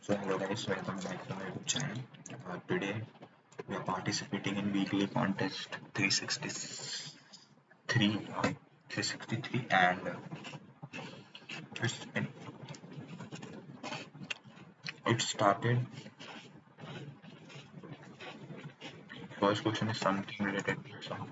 So hello guys, welcome back to my YouTube channel. Today we are participating in weekly contest 363, 363 and it's, it started. First question is something related to some.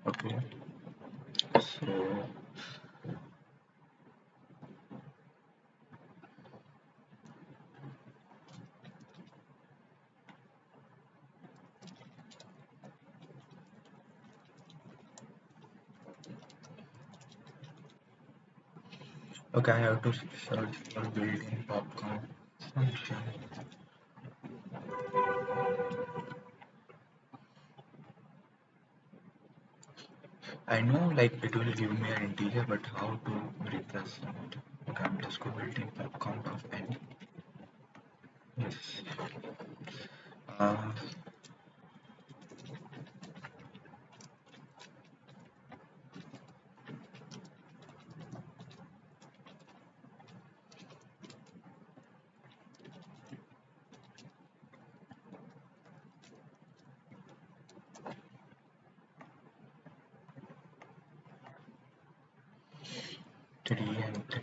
Okay, so okay, I have to search for built-in popcorn function. I know like it will give me an integer, but how to represent? Okay, I'm just go built-in popcorn of n. Yes. Uh, 3 and 3.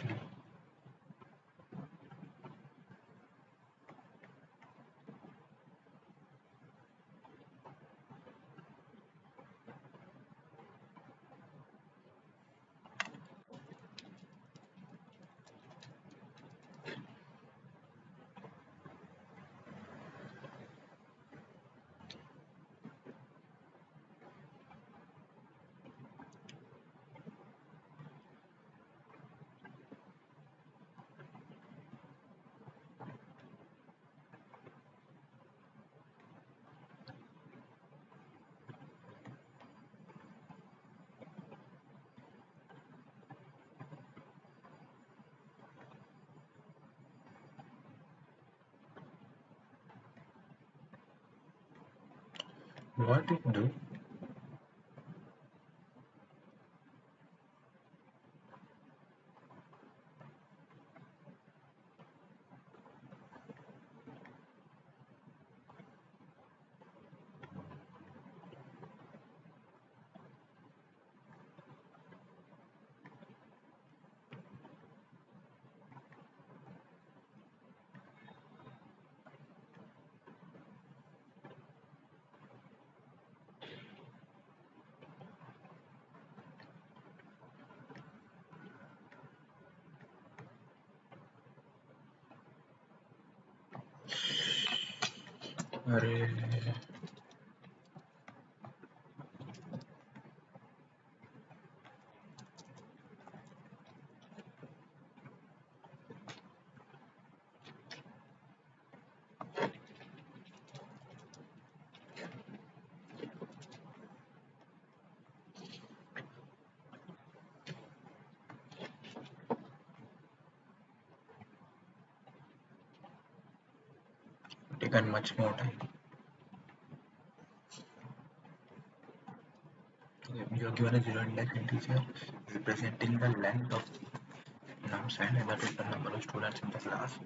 What it do? अरे taken much more time. You are given a zero index integer representing the length of nums and the total number of students in the class.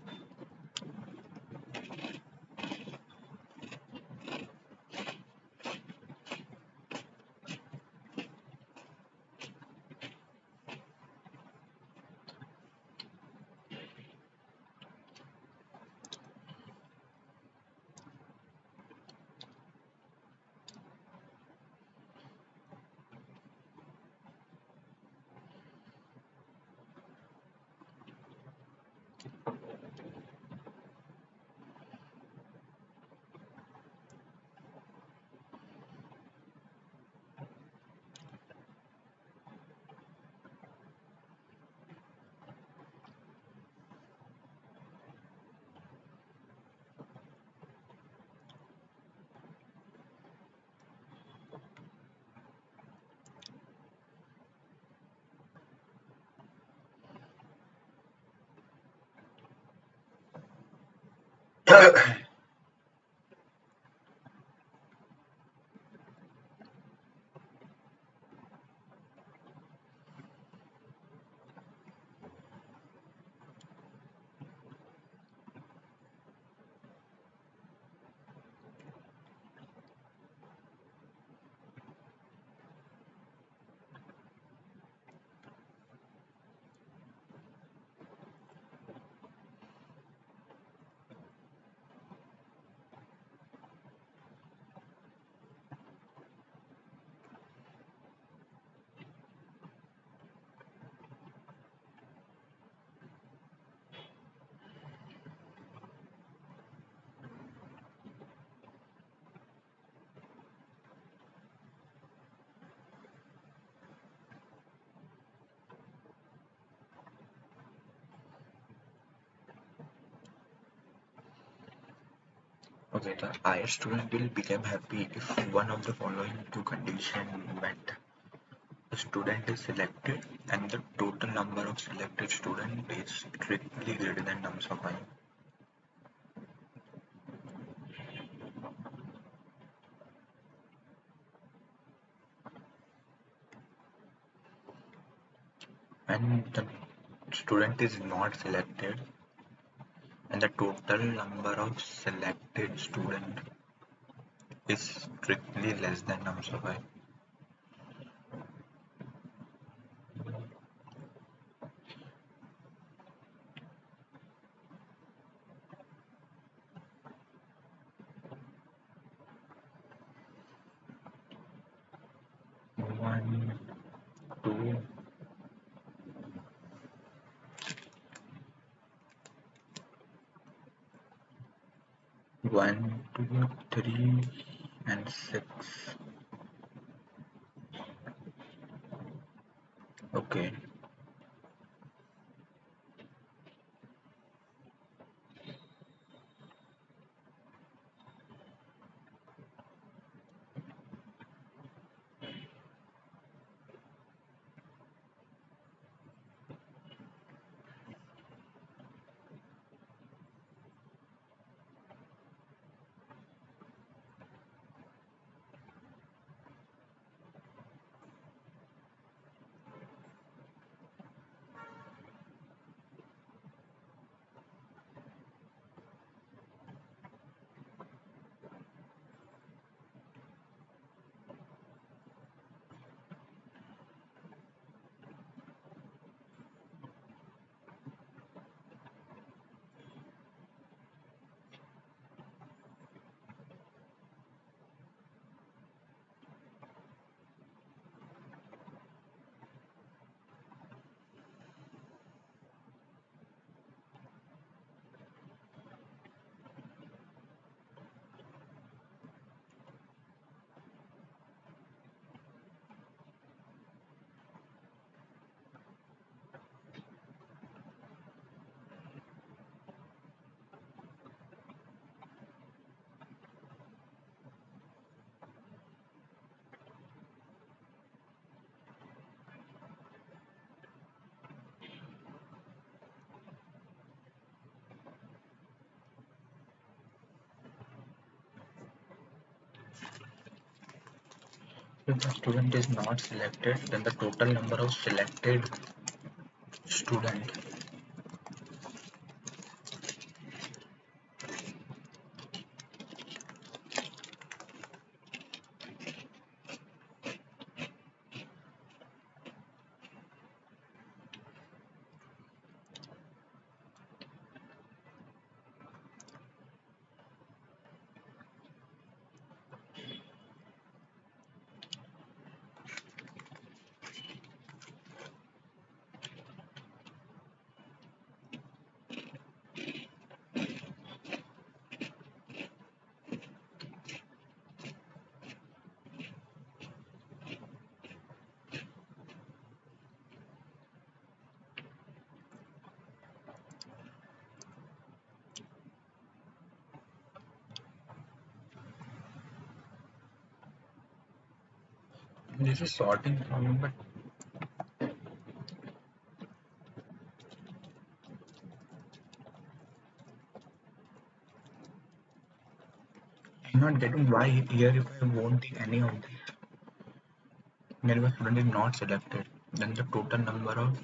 Okay, the IR student will become happy if one of the following two conditions met. The student is selected and the total number of selected students is strictly greater than numbers of I. And the student is not selected and the total number of selected students is strictly less than numbers of I. 1, 2, 1, 2, 3, and 6. Okay. If the student is not selected, then the total number of selected student. This is sorting problem, but not getting why here if I won't take any of these, then if a student is not selected, then the total number of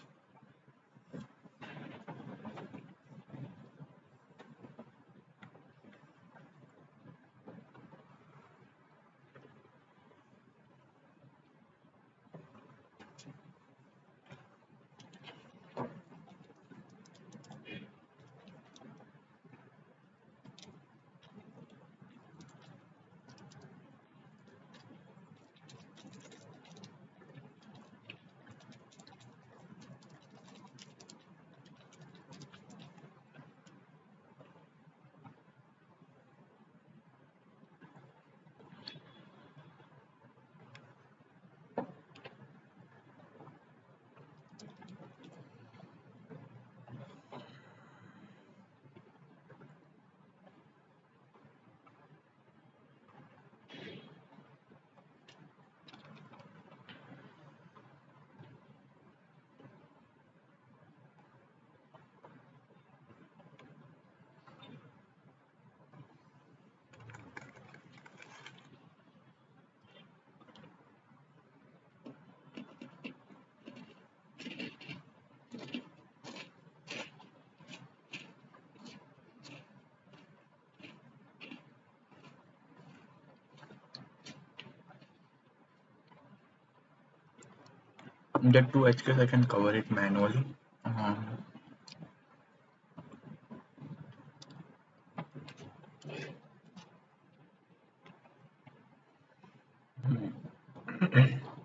the two HKs I can cover it manually. Um,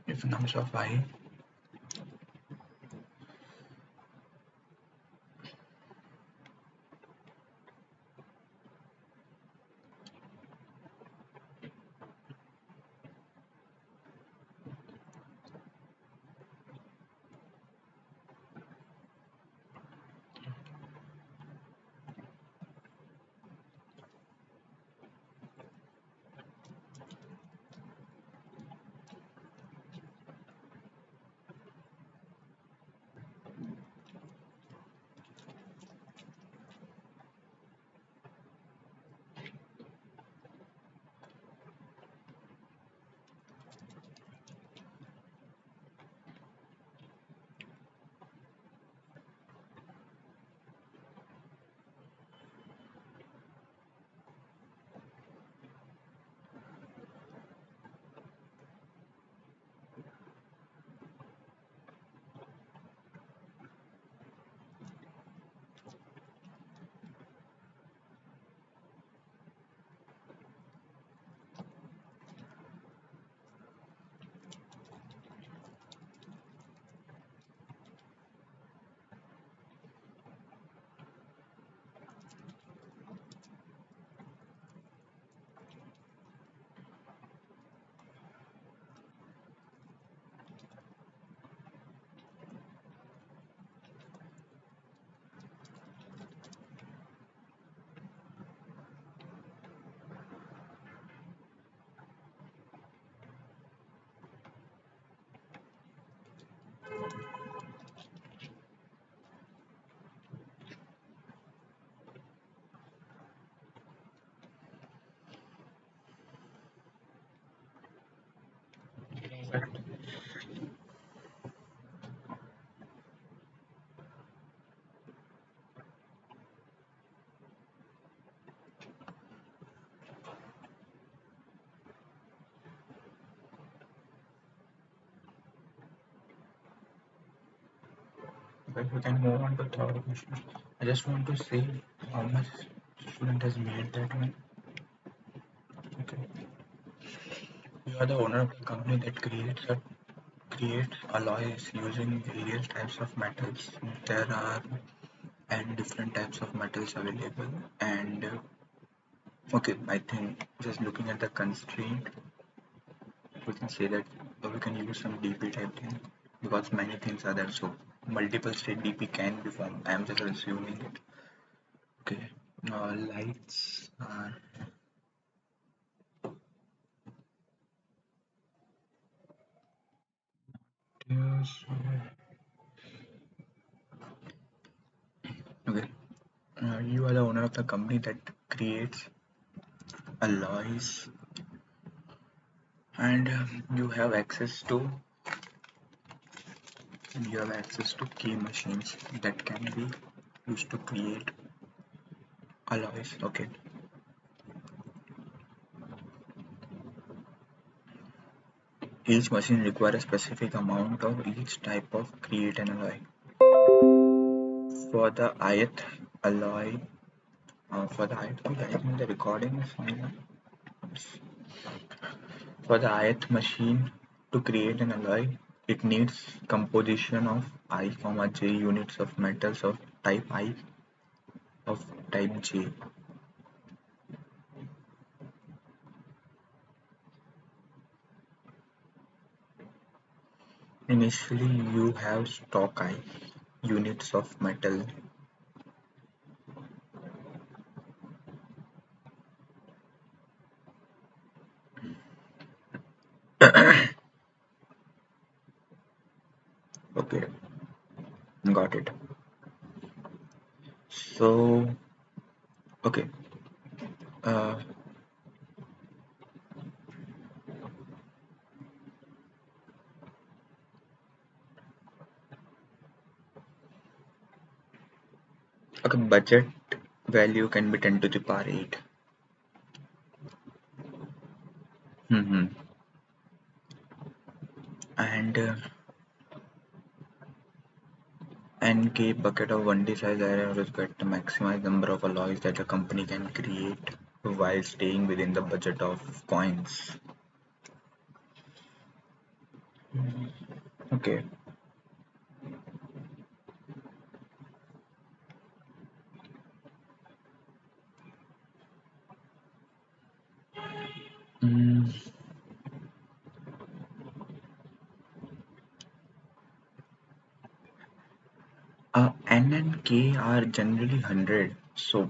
if nums of I, but we can move on to third question. I just want to say how much student has made that one. Okay. You are the owner of the company that creates alloys using various types of metals. There are and different types of metals available. And okay, I think just looking at the constraint, we can say that we can use some DP type thing because many things are there. So multiple state DP can be formed. I am just assuming it. Okay. Lights are yes. Okay. You are the owner of the company that creates alloys, and you have access to key machines that can be used to create alloys. Okay, each machine requires a specific amount of each type of create an alloy. For the ith alloy, for the ith, okay, I think the recording is fine. For the ith machine to create an alloy, it needs composition of I, j units of metals of type I of type J. Initially, you have stock I units of metal. Okay, got it. So, okay, uh, okay, budget value can be 10 to the power 8. Mm-hmm. And NK bucket of 1D size arrows get the maximized number of alloys that a company can create while staying within the budget of coins. Okay. Mm, N and K are generally 100, so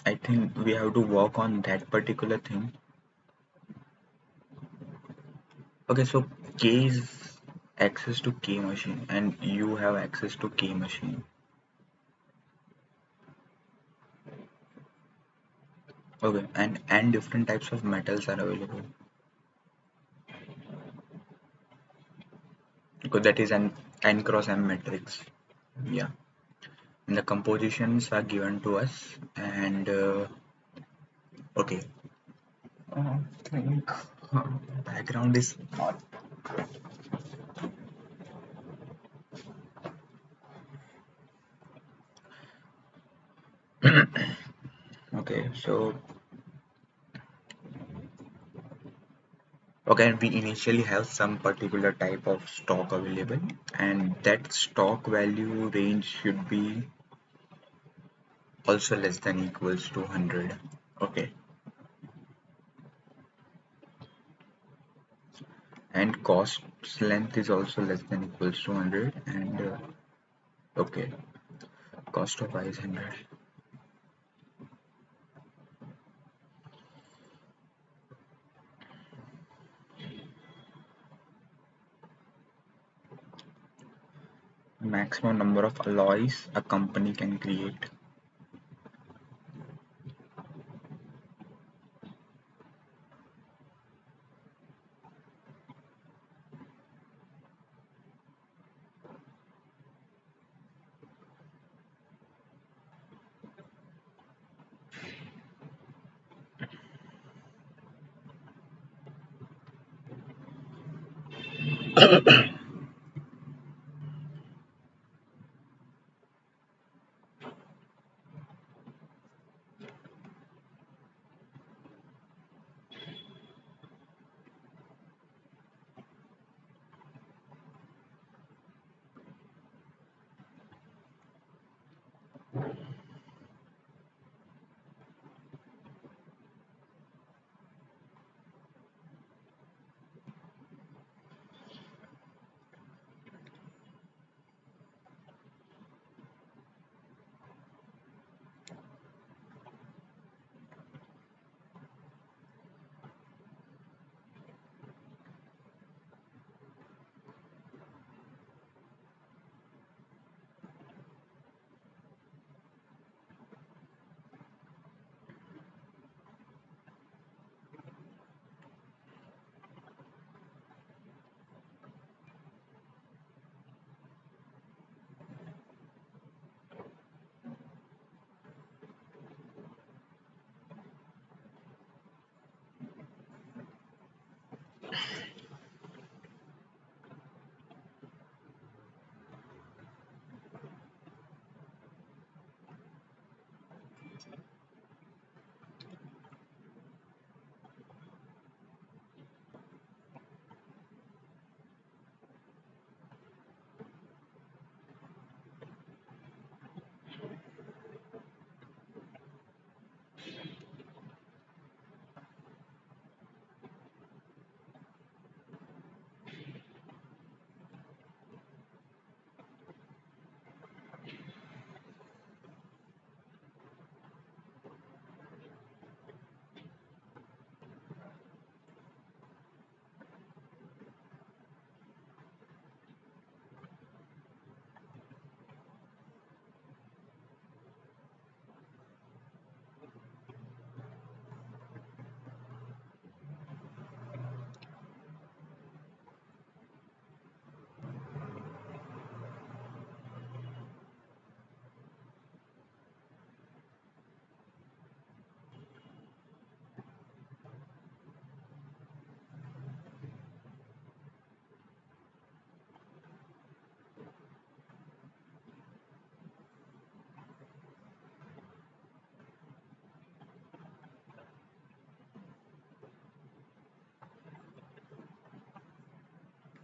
I think we have to work on that particular thing. Okay, so K is access to K machine and you have access to K machine. Okay, and different types of metals are available. Because that is an N cross M matrix. Yeah, and the compositions are given to us. And okay, I think background is not okay. So okay, we initially have some particular type of stock available, and that stock value range should be also less than equals to 100. Okay, and cost length is also less than equals to 100, and okay, cost of I is 100. Maximum number of alloys a company can create.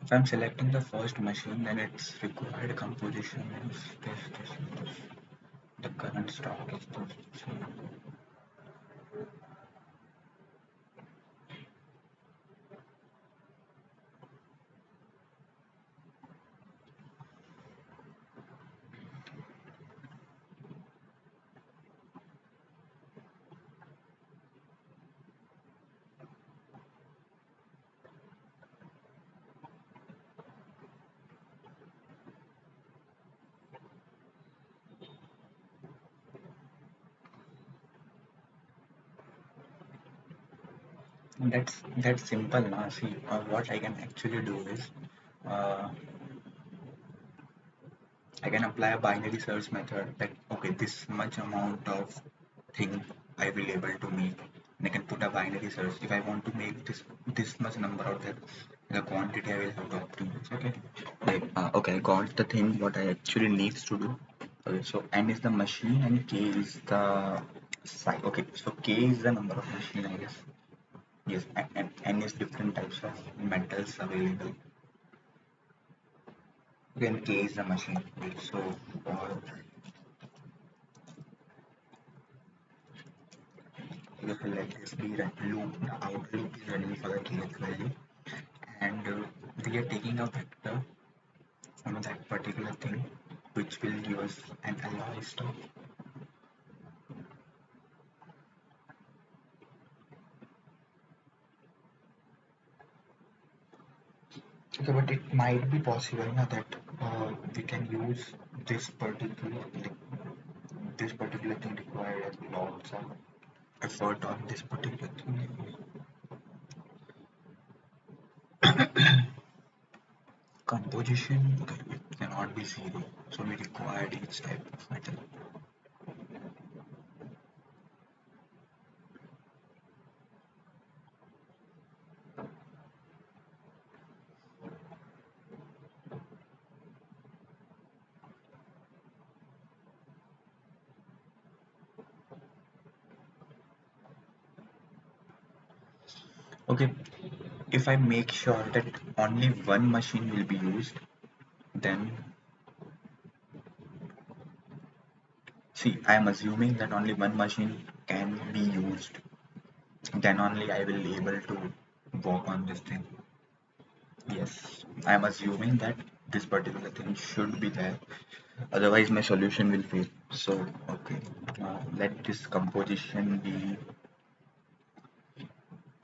If I'm selecting the first machine, then its required composition is this. The current stock is this. So that's simple now. See, what I can actually do is uh, I can apply a binary search method that okay, this much amount of thing I will able to make, and I can put a binary search. If I want to make this much number out there, the quantity I will have to optimize. Okay, like okay, I got the thing what I actually needs to do. Okay, so n is the machine and k is the size. Okay, so k is the number of machine I guess. Yes, and n is different types of metals available. Then k is the machine. Right? So let this be the loop, the out loop is running for the kth value, and we are taking a vector from that particular thing which will give us an alloy stuff. Okay, but it might be possible now that we can use this particular thing required lots of effort on this particular thing. Composition, okay, it cannot be zero, so we required each type of metal. Okay, if I make sure that only one machine will be used, then see, I am assuming that only one machine can be used. Then only I will able to work on this thing. Yes, I am assuming that this particular thing should be there. Otherwise, my solution will fail. So, okay, let this composition be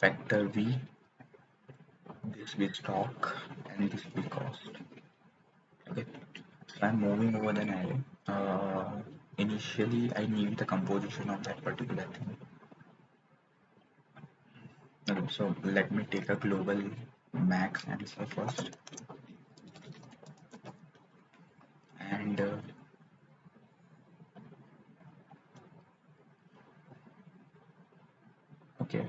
vector v, this be stock, and this be cost. Okay, so I'm moving over the array. Initially, I need the composition of that particular thing. Okay, so let me take a global max answer first, and okay,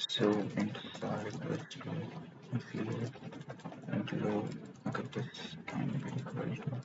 so int star equals to inferior and low. Okay, this can be equal to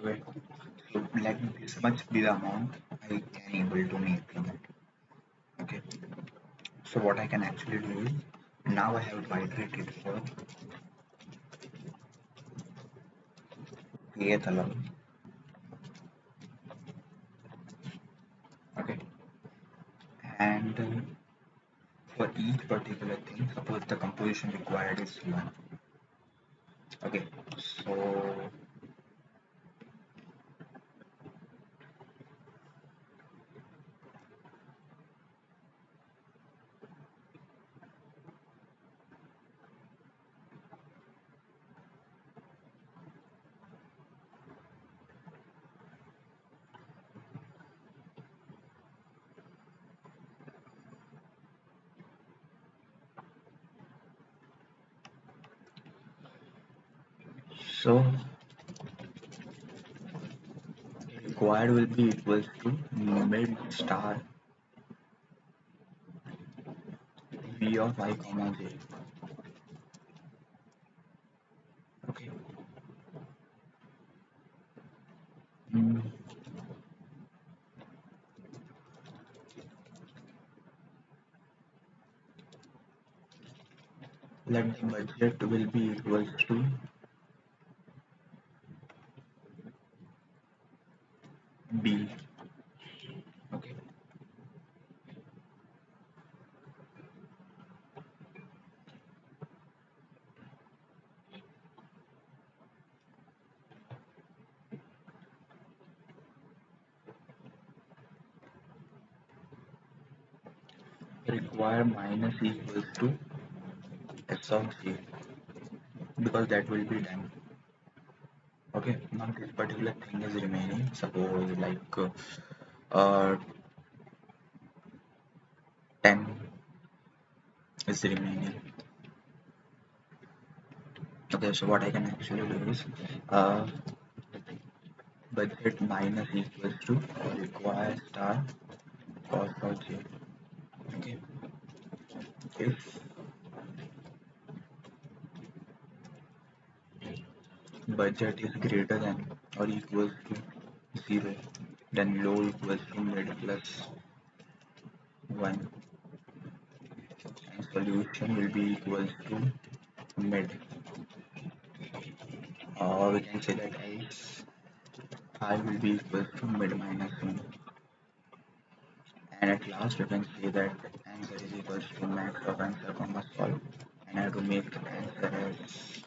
okay. So let this much be the amount I can able to make from it. Okay. So what I can actually do is now I have iterated for kth alone. Okay. And for each particular thing, suppose the composition required is one. Okay. So So required will be equals to mid star v of I comma j. Okay. Mm, let the budget will be equals to b. Okay. Require minus equals to s of j because that will be done. Okay. Now this particular thing is remaining. Suppose like uh 10 is remaining. Okay, so what I can actually do is uh, budget minus equals to require star cos of j. Okay, if budget is greater than or equals to 0, then low equals to mid plus 1, and solution will be equals to mid. Or we can say that else I will be equals to mid minus 1. And at last we can say that answer is equals to max of answer comma solve. And I have to make answer as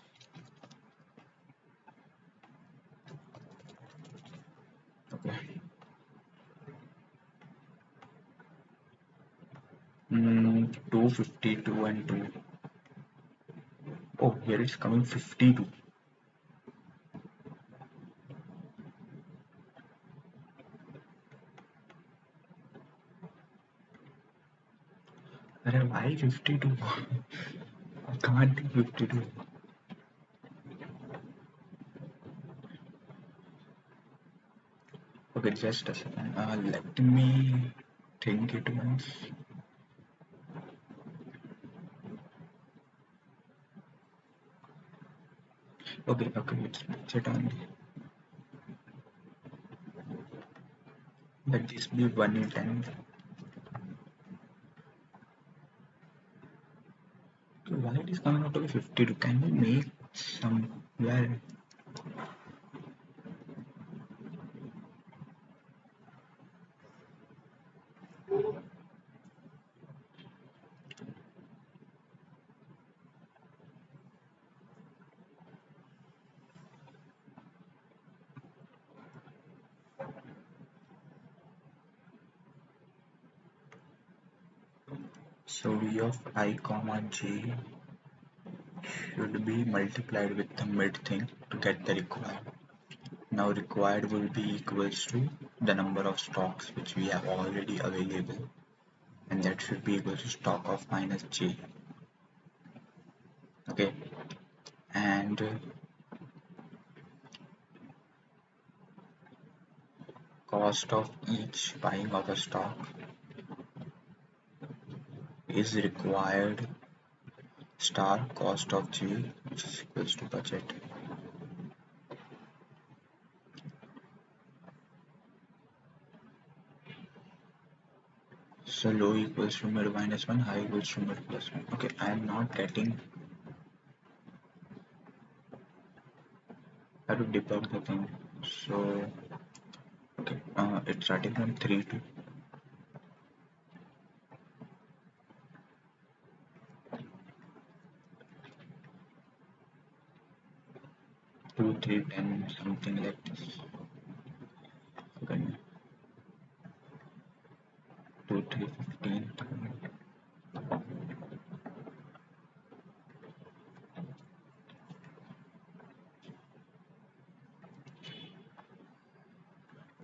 okay. 252 and 2. Oh, here it's coming 52. Arey, why 52? I can't do 52. Okay, just a second. Let me think it once. Okay, okay, it's budget only. Let this be 1 in 10. Why it is coming out to be 52? Can we make somewhere? So v of I comma j should be multiplied with the mid thing to get the required. Now required will be equals to the number of stocks which we have already available, and that should be equal to stock of minus j. Okay, and cost of each buying of a stock is required star cost of j, which is equals to budget. So low equals to mid minus 1, high equals to mid plus 1. Okay, I am not getting how to debug the thing. So okay, it's starting from 3 to 2, 3, 10, something like this. Okay, 2, 3, 15.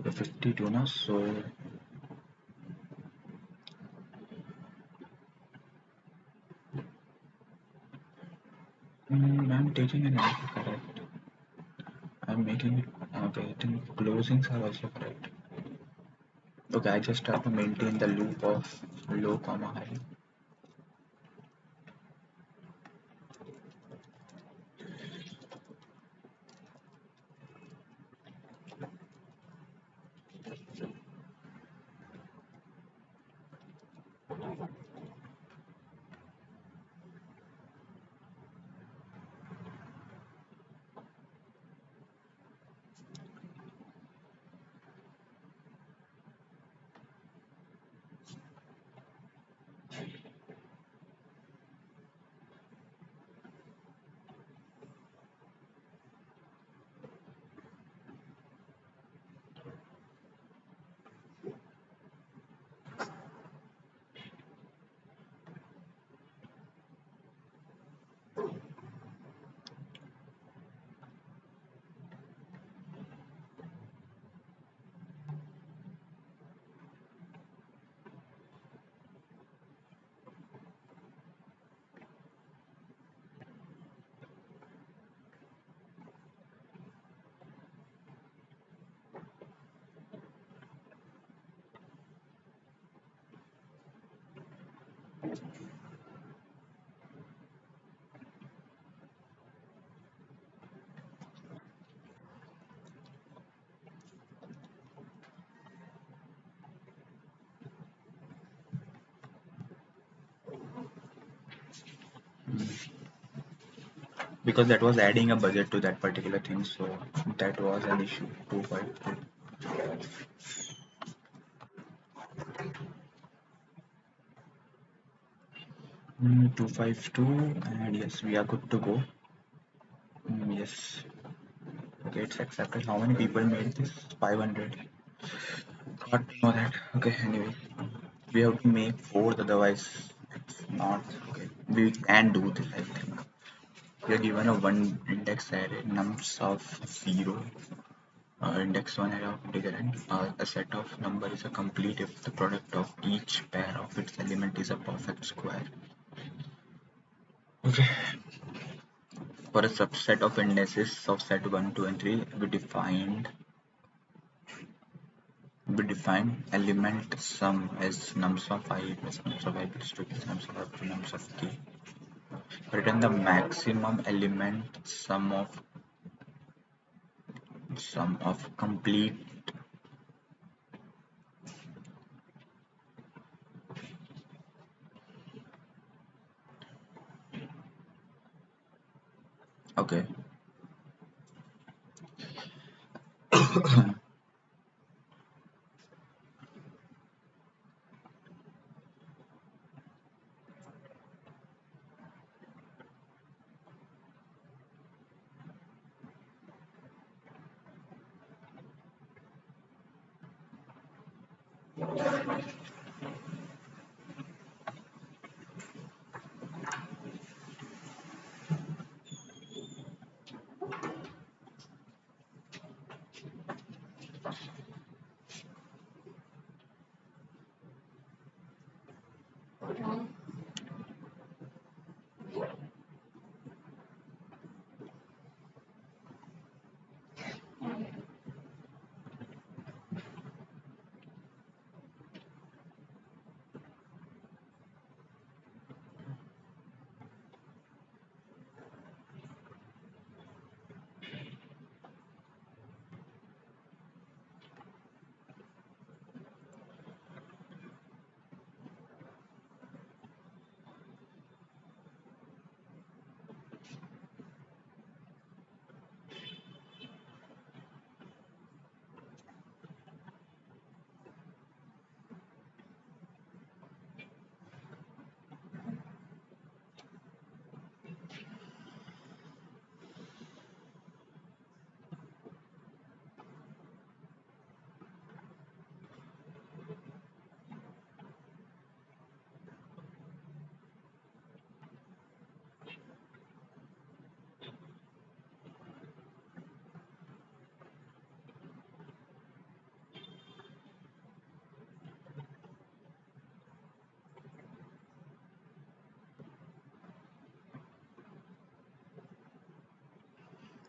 Okay, 52 now. So I'm taking an autocorrect. I'm making it. Okay, I think closings are also correct. Okay, I just have to maintain the loop of low comma high. Because that was adding a budget to that particular thing, so that was an issue. 252. 252, and yes, we are good to go. Yes. Okay, it's accepted. How many people made this? 500. Got to know that. Okay, anyway, we have to make four, otherwise it's not okay. We can do this, I think. We are given a one index array, nums of 0. Index 1 array of integer, and a set of number is a complete if the product of each pair of its element is a perfect square. Okay. For a subset of indices of set 1, 2, and 3, we define element sum as nums of I plus nums of I plus 2 plus nums of I plus nums of k. Return the maximum element sum of complete. Okay.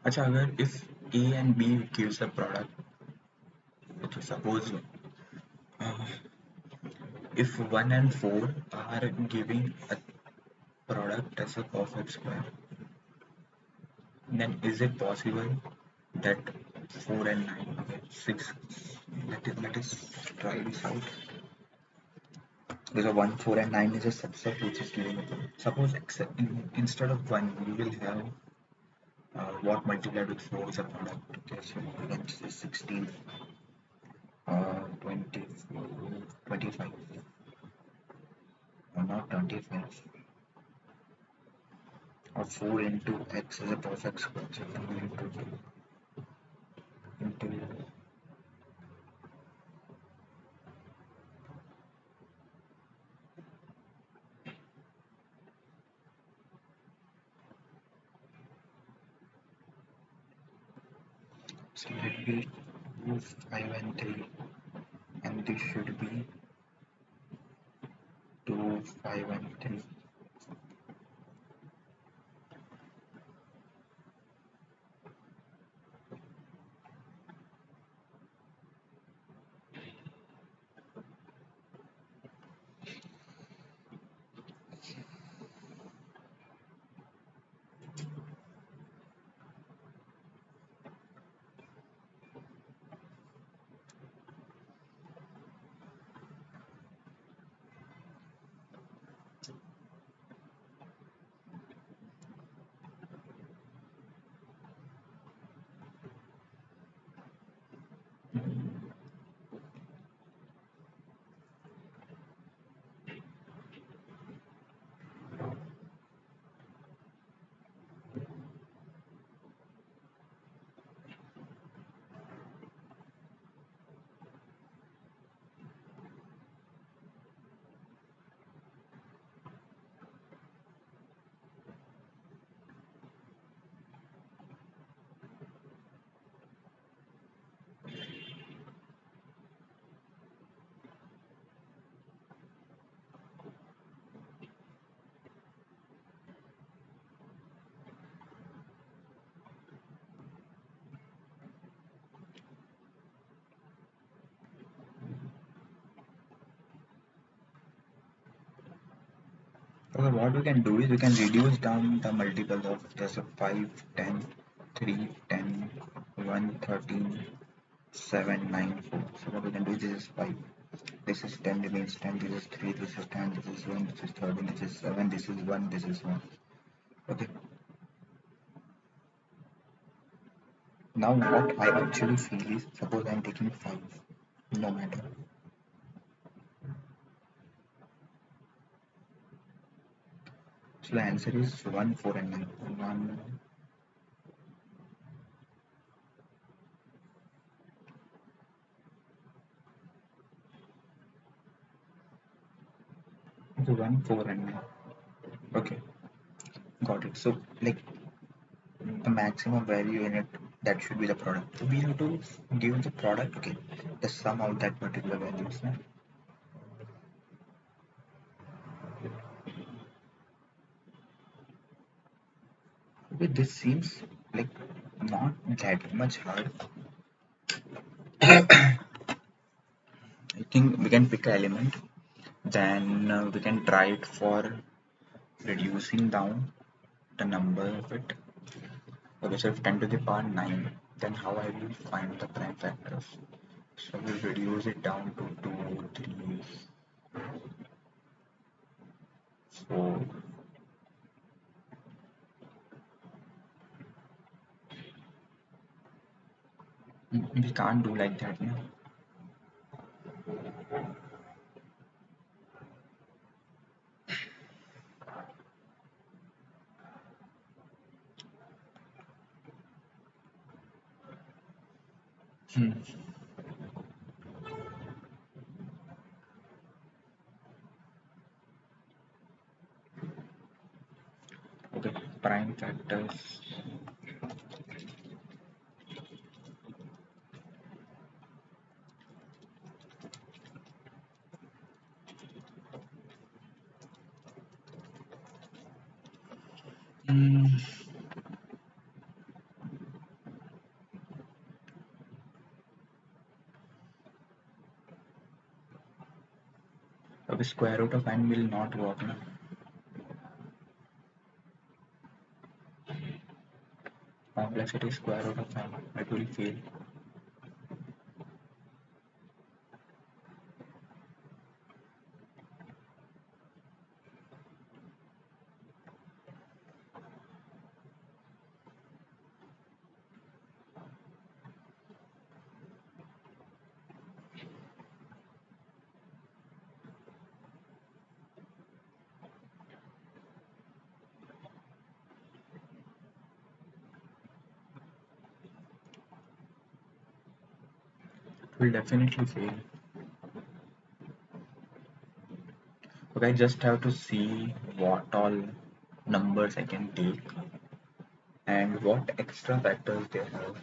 अच्छा, अगर if A and B gives a product. Okay, suppose uh, if 1 and 4 are giving a product as a perfect square, then is it possible that 4 and 9, okay, 6, let us try this out. Because 1, 4 and 9 is a subset which is giving, suppose instead of 1 you will have what multiplied with 4 is a product. Okay, so you can say 16, 24, 25, or not 25, or 4 into x is a perfect square, so 2 into so let me move 5 and 3, and this should be 2, 5 and 3. Okay, what we can do is we can reduce down the multiples of just a 5, 10, 3, 10, 1, 13, 7, 9, 4. So what we can do is this is 5. This is 10 remains 10, this is 3, this is 10, this is 1, this is 13, this is 7, this is 1, this is 1. Okay. Now what I actually feel is, suppose I am taking 5, no matter. So the answer is 1, 4 and 9. 1, so 1, 4 and 9. Okay, got it. So like the maximum value in it, that should be the product. So we have to give the product, okay, the sum of that particular values. Right? Okay, this seems like not that much hard. I think we can pick an element, then we can try it for reducing down the number of it. Okay, so if 10 to the power 9, then how I will find the prime factors? So we'll reduce it down to 2, 3, 4. We can't do like that, no? Hmm. Okay, prime factors. Hmm. Okay, square root of n will not work now. Complexity square root of n, it will fail. It will definitely fail. Okay, I just have to see what all numbers I can take and what extra factors they have.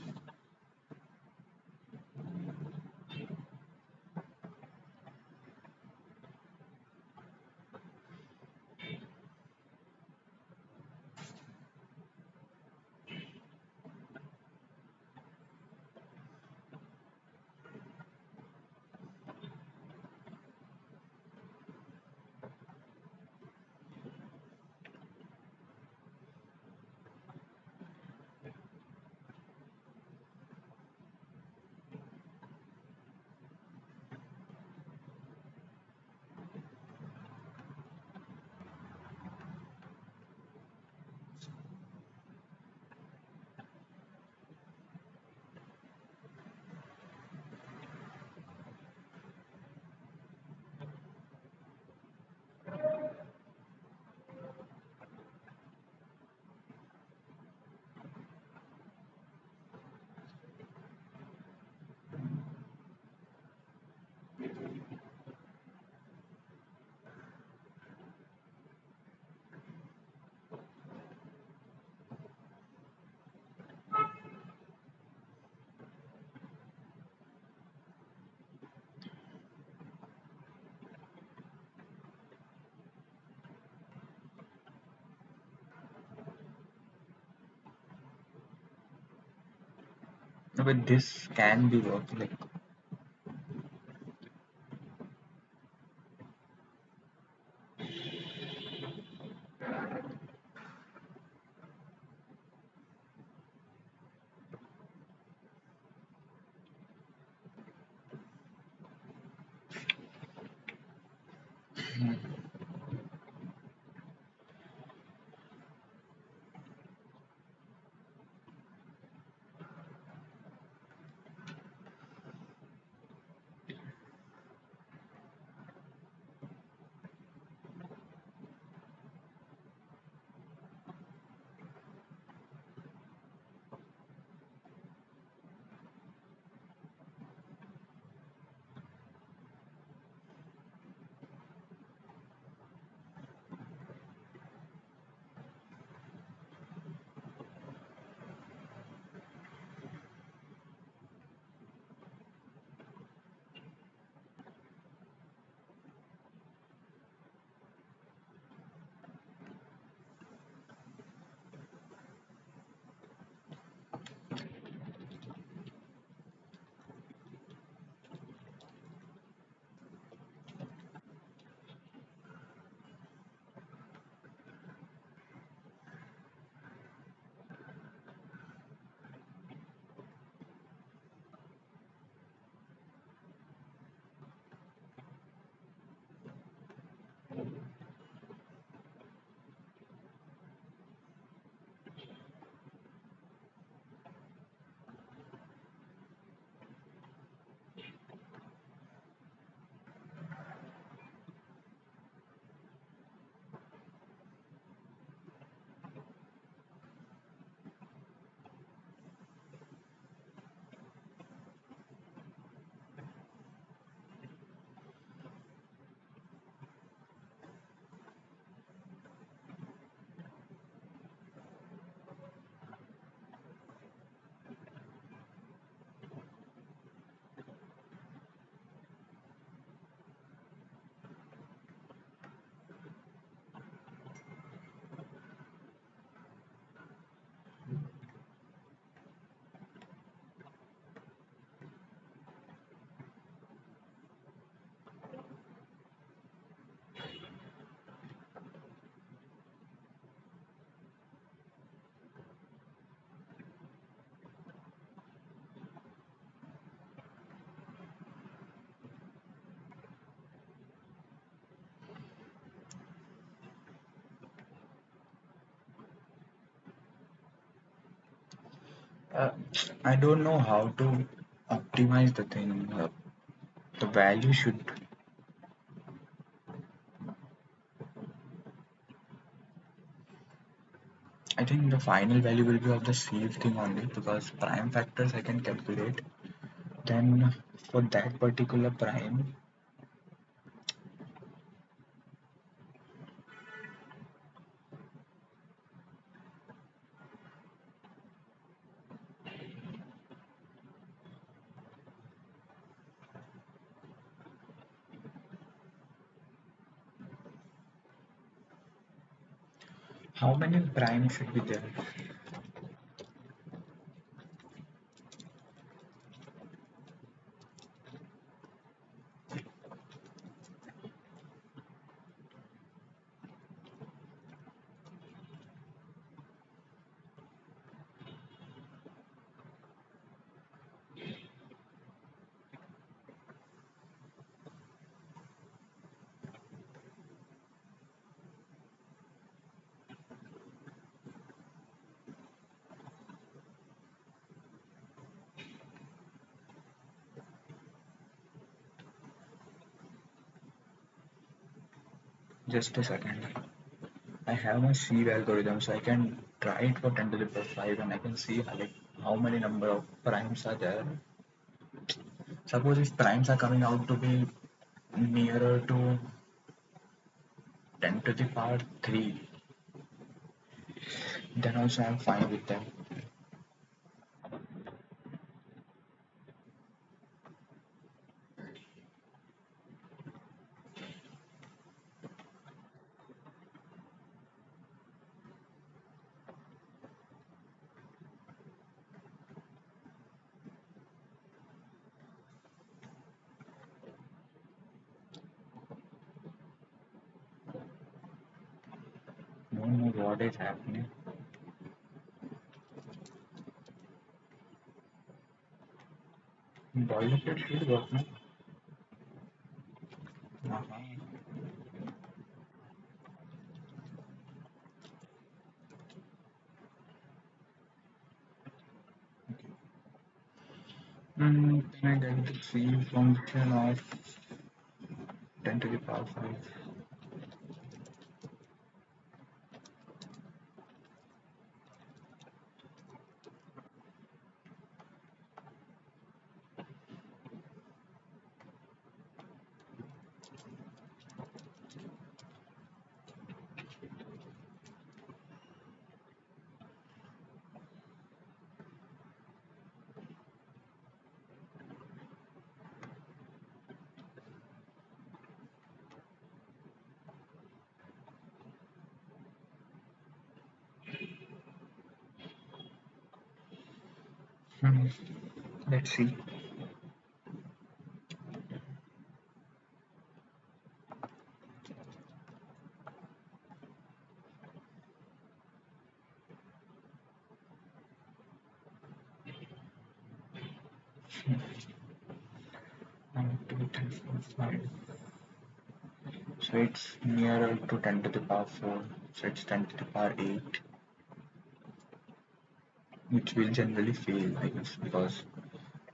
No, but this can be worked like Uh, I don't know how to optimize the thing. The value should, I think the final value will be of the sieve thing only because prime factors I can calculate. Then for that particular prime, how many primes should be there? Just a second. I have my sieve algorithm, so I can try it for 10 to the power 5 and I can see how many number of primes are there. Suppose if primes are coming out to be nearer to 10 to the power 3, then also I'm fine with that. No, no, what is happening? Boiler plate should work now. Uh-huh. Can I get the sieve function of 10 to the power 5? Hmm. Let's see. One, two, three, four, five. So it's nearer to 10 to the power 4. So it's 10 to the power 8, which will generally fail, I guess, because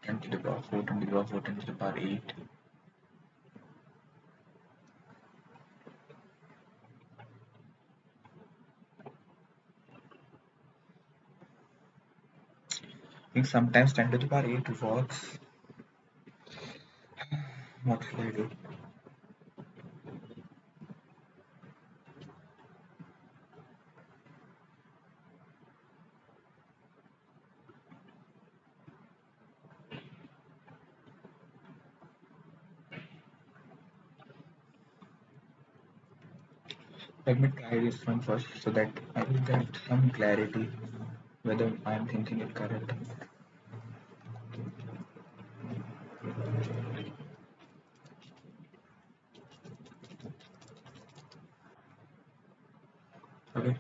10 to the power 4, 10 to the power 4, 10 to the power 8. I think sometimes 10 to the power 8 works. What should I do? Let me try this one first so that I will get some clarity whether I am thinking it correct. Okay.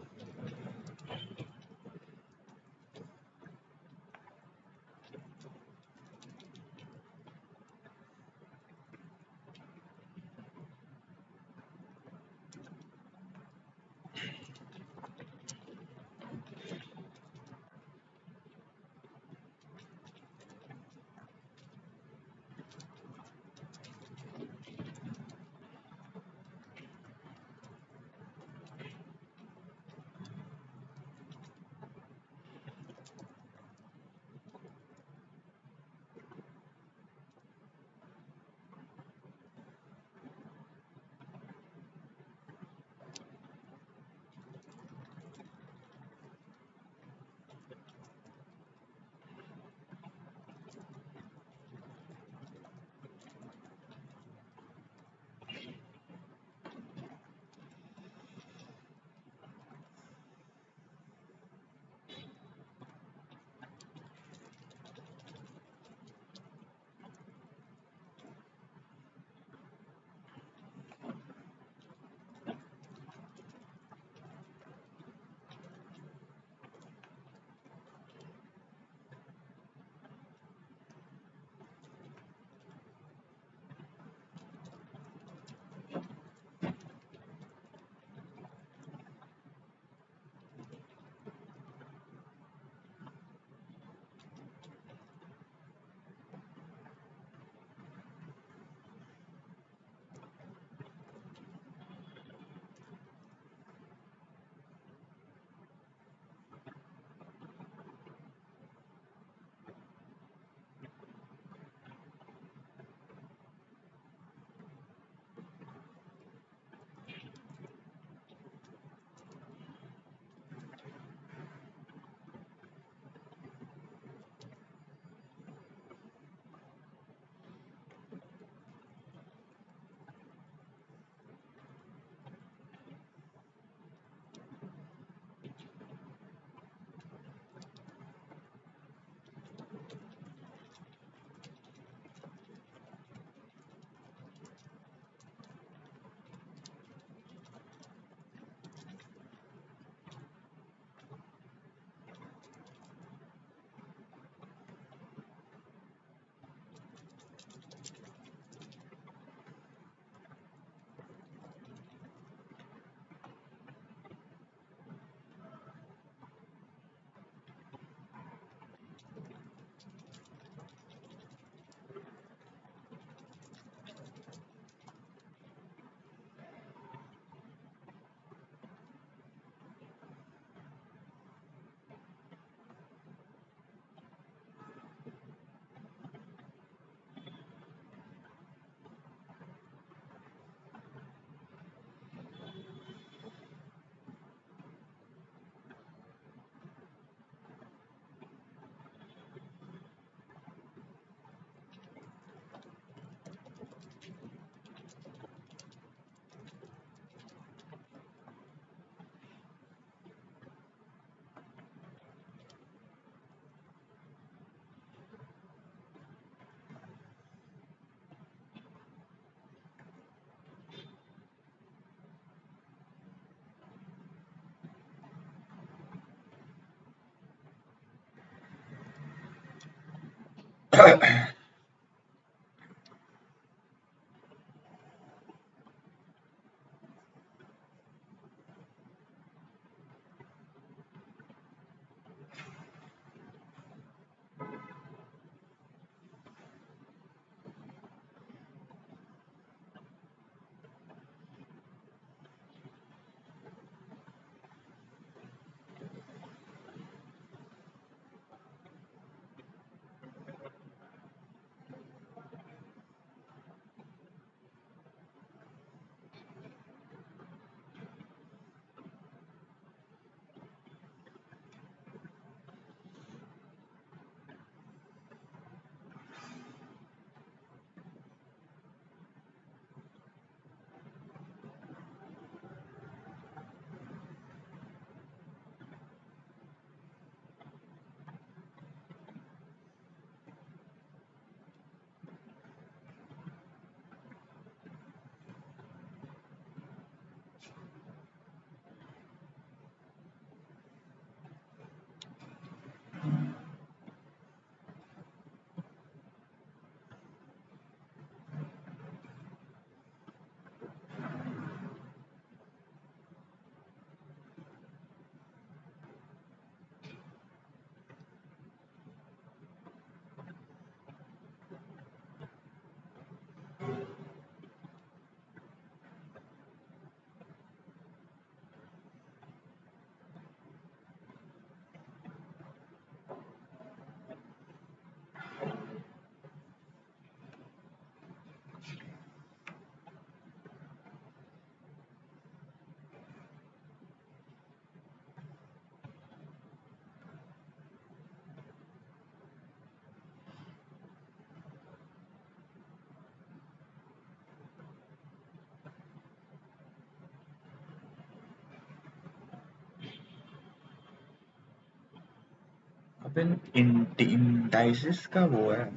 Upon indices का वो है.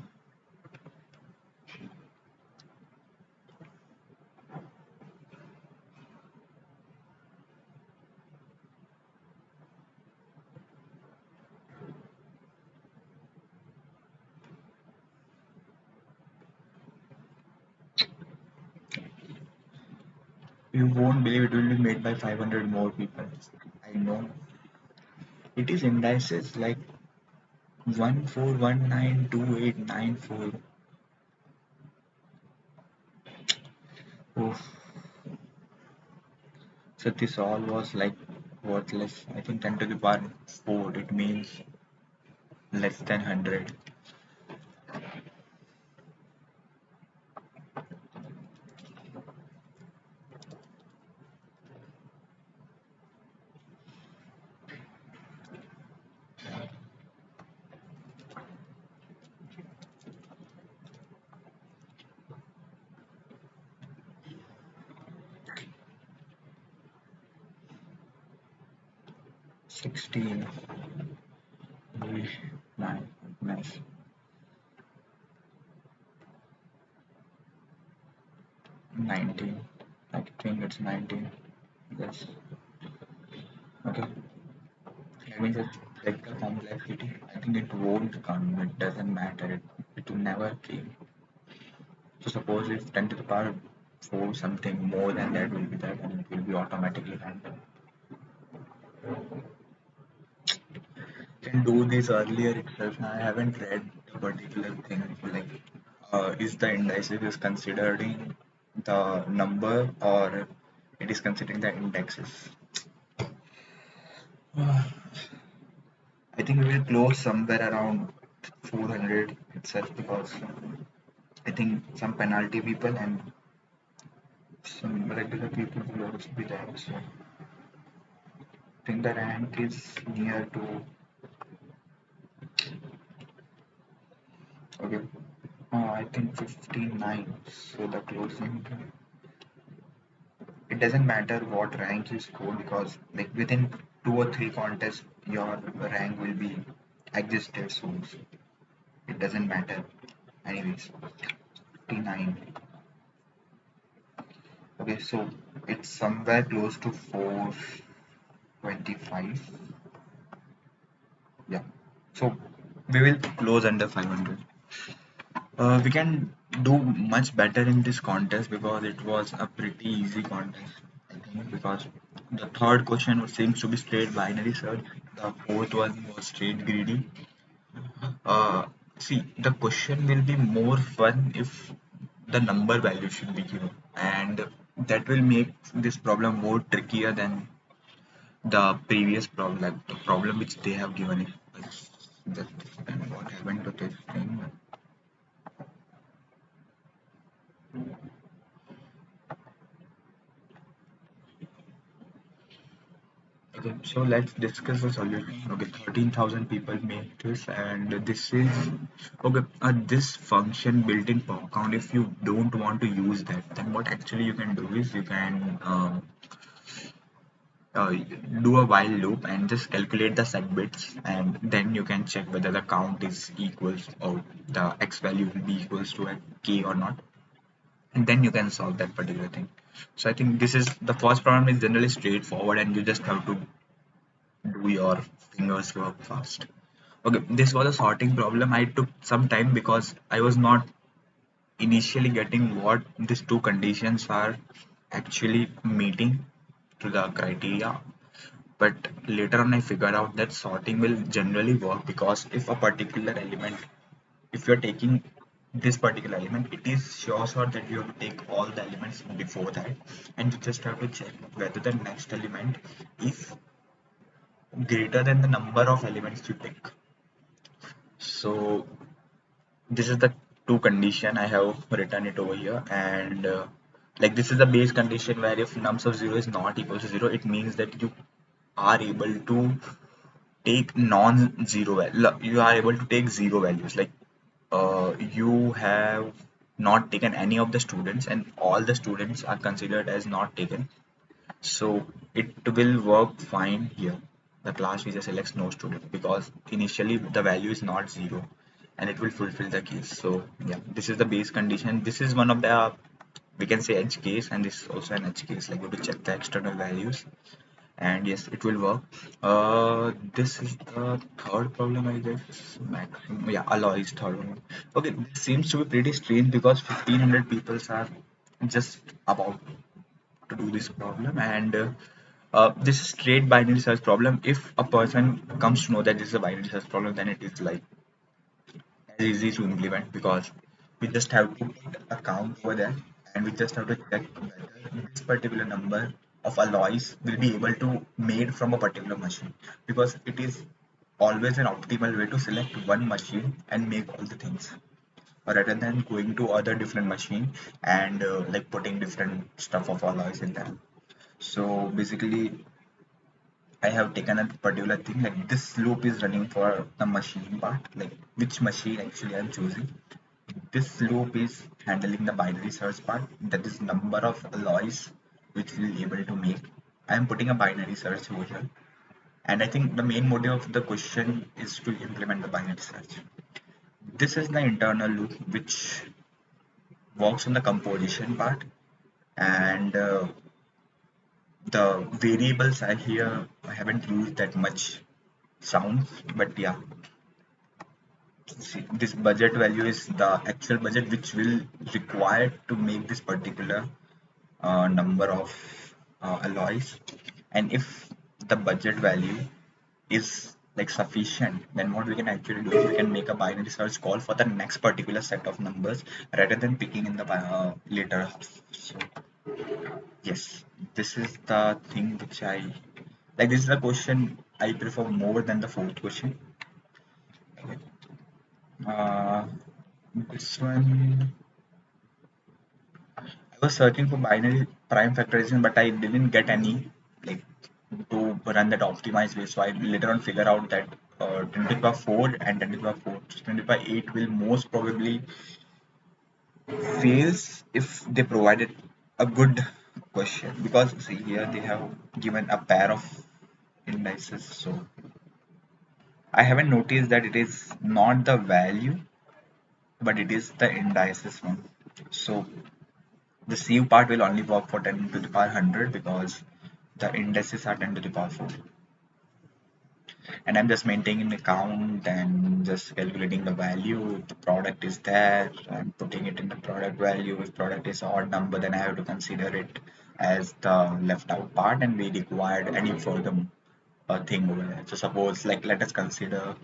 You won't believe it will be made by 500 more people. I know. It is indices like 14192894. Oof. So this all was like worthless. I think 10 to the power 4. It means less than 100. 16. My goodness. 19. I think it's 19. Yes. Okay. Let me just check the complexity. I think it won't come. It doesn't matter. It will never came. So suppose if 10 to the power 4 something more than that will be that and it will be automatically handled. Can do this earlier itself. I haven't read the particular thing like is the indices is considering the number or it is considering the indexes. I think we will close somewhere around 400 itself because I think some penalty people and some regular people will also be there. So I think the rank is near to okay. I think 59. So the closing. It doesn't matter what rank you score because like within 2 or 3 contests your rank will be existed. So it doesn't matter. Anyways, 59. Okay, so it's somewhere close to 425. Yeah. So we will close under 500. We can do much better in this contest because it was a pretty easy contest, I think, because the third question seems to be straight binary search, the fourth one was straight greedy. Uh, See, the question will be more fun if the number value should be given, and that will make this problem more trickier than the previous problem, like the problem which they have given it. Just what happened to this thing? Okay, so let's discuss the solution. Okay, 13,000 people make this, and this is okay. This function built in per count. If you don't want to use that, then what actually you can do is you can do a while loop and just calculate the set bits, and then you can check whether the count is equals or the x value will be equals to a k or not, and then you can solve that particular thing. So I think this is the first problem is generally straightforward, and you just have to do your fingers work fast. Okay, this was a sorting problem. I took some time because I was not initially getting what these two conditions are actually meeting to the criteria. But later on, I figured out that sorting will generally work because if a particular element, if you're taking this particular element, it is sure that you have to take all the elements before that, and you just have to check whether the next element is greater than the number of elements you take. So this is the two condition I have written it over here, and like this is the base condition where if nums of 0 is not equal to 0, it means that you are able to take non-zero you are able to take zero values, like you have not taken any of the students and all the students are considered as not taken, so it will work fine here. The class feature selects no student because initially the value is not zero, and it will fulfill the case. So yeah, this is the base condition. This is one of the, we can say, edge case, and this is also an edge case, like we have to check the external values, and yes, it will work. This is the third problem, I guess. Maximum, yeah, alloy is third one. Okay, this seems to be pretty strange because 1500 people are just about to do this problem, and this is straight binary search problem. If a person comes to know that this is a binary search problem, then it is like as easy to implement because we just have to put a count over there, and we just have to check whether this particular number of alloys will be able to made from a particular machine, because it is always an optimal way to select one machine and make all the things rather than going to other different machine and like putting different stuff of alloys in them. So basically I have taken a particular thing, like this loop is running for the machine part, like which machine actually I'm choosing. This loop is handling the binary search part, that is number of alloys which we'll be able to make. I am putting a binary search over here, and I think the main motive of the question is to implement the binary search. This is the internal loop which works on the composition part, and the variables I here I haven't used that much sounds, but yeah, see, this budget value is the actual budget which will require to make this particular number of alloys, and if the budget value is like sufficient, then what we can actually do is we can make a binary search call for the next particular set of numbers rather than picking in the later half. So yes, this is the thing which I like. This is the question I prefer more than the fourth question. Uh, this one, I was searching for binary prime factorization, but I didn't get any like to run that optimized way. So I later on figure out that 10 to the power 4 and 10 to the power 4, 10 to the power 8 will most probably fails if they provided a good question, because see here they have given a pair of indices. So I haven't noticed that it is not the value, but it is the indices one. So the sieve part will only work for 10 to the power 100 because the indices are 10 to the power 4. and I'm just maintaining the count and just calculating the value. If the product is there, I'm putting it in the product value. If product is odd number, then I have to consider it as the left out part, and we required any further thing over there. So suppose like let us consider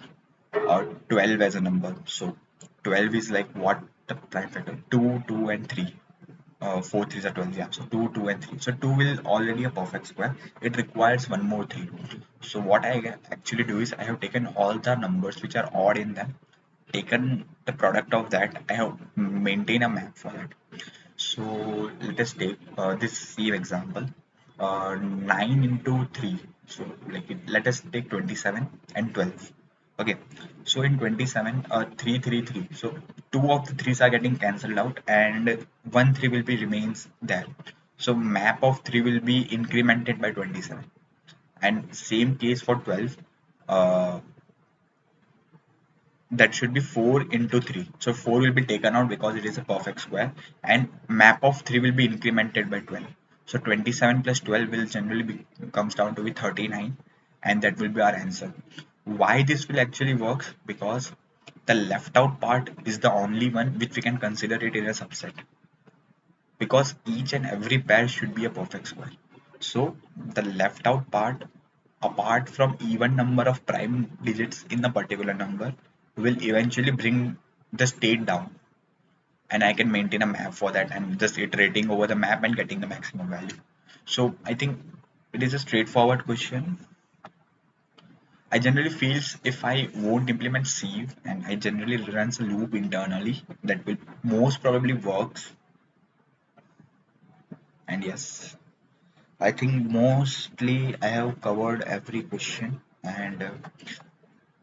12 as a number. So 12 is like what the prime factor 2, 2 and 3. 4 threes are 12, yeah. So 2, 2 and 3. So 2 will already a perfect square. It requires one more 3. So what I actually do is I have taken all the numbers which are odd in them, taken the product of that. I have maintained a map for that. So let us take this same example. 9 into 3. So like let us take 27 and 12. Okay. So in 27, 3, 3, 3. So two of the threes are getting cancelled out and one 3 will be remains there. So map of 3 will be incremented by 27. And same case for 12. Uh, that should be 4 into 3. So 4 will be taken out because it is a perfect square, and map of 3 will be incremented by 12. So 27 plus 12 will generally comes down to be 39, and that will be our answer. Why this will actually work? Because the left out part is the only one which we can consider it in a subset, because each and every pair should be a perfect square. So the left out part, apart from even number of prime digits in a particular number, will eventually bring the state down, and I can maintain a map for that and just iterating over the map and getting the maximum value. So I think it is a straightforward question. I generally feels if I won't implement sieve and I generally runs a loop internally, that will most probably works. And yes, I think mostly I have covered every question, and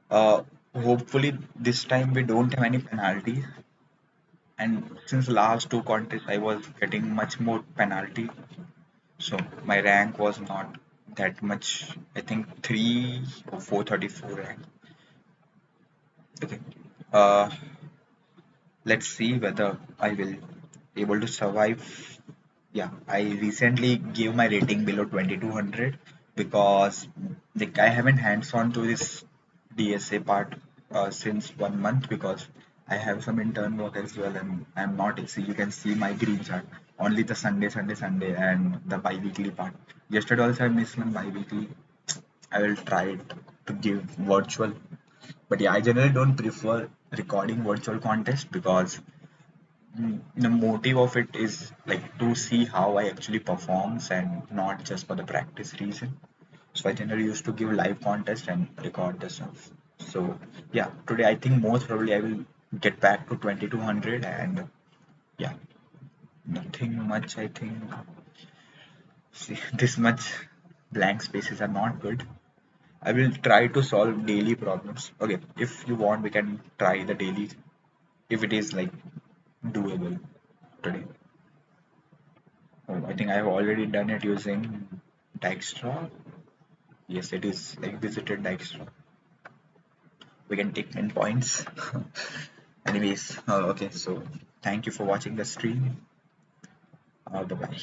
hopefully this time we don't have any penalty. And since last two contests I was getting much more penalty, so my rank was not that much. I think 3 or 434 rank. Okay. Uh, let's see whether I will able to survive. Yeah, I recently gave my rating below 2200 because like I haven't hands-on to this DSA part since 1 month, because I have some intern work as well and I'm not see you can see my green chart only the Sunday and the bi-weekly part. Yesterday also I missed one bi-weekly. I will try it to give virtual, but yeah, I generally don't prefer recording virtual contest because the motive of it is like to see how I actually performs and not just for the practice reason. So I generally used to give live contest and record the stuff. So yeah, today I think most probably I will get back to 2200, and yeah, nothing much I think. See, this much blank spaces are not good. I will try to solve daily problems. Okay, if you want we can try the daily if it is like doable today. Oh, I think I have already done it using Dijkstra. Yes, it is like visited Dijkstra. We can take 10 points. Anyways, okay, so thank you for watching the stream. Bye bye.